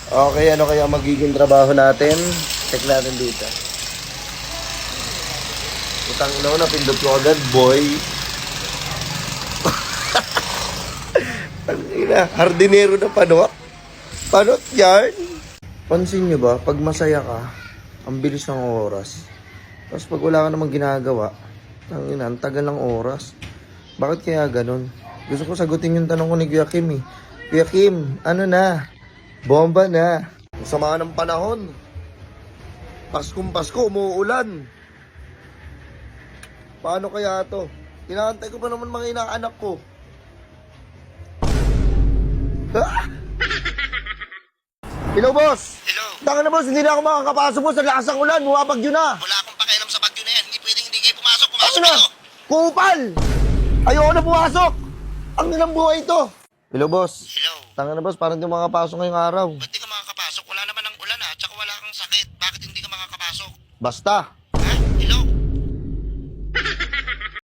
Okay, ano kaya magiging trabaho natin? Check natin dito. Utang ina ko, napindot ko agad, boy. Tangina, hardinero na panot. Panot yan. Pansin nyo ba, pag masaya ka, ang bilis ng oras. Tapos pag wala ka namang ginagawa, tangina, ang tagal ng oras. Bakit kaya ganun? Gusto ko sagutin yung tanong ko ni Kuya Kim eh. Kuya Kim, ano na? Bomba na. Ang sama ng panahon. Paskong Pasko, umuulan. Paano kaya to? Inaantay ko pa naman mga inaanak ko. Ah! Hello, boss! Hello. Tanga na, boss, hindi na ako makakapasok, boss. Ang lakas ng ulan, bumabagyo na. Wala akong pakialam sa bagyo na yan. Hindi pwedeng hindi kayo pumasok. Ano Pumasok na? kayo. Kupal! Ayoko na pumasok! Ang nilang buhay ito! Hello, boss. Hello. Tanga na, boss, parang hindi makakapasok ngayong araw. Ba't di ka makakapasok? Wala naman ang ulan ha. Tsaka wala kang sakit. Bakit hindi ka makakapasok? Basta,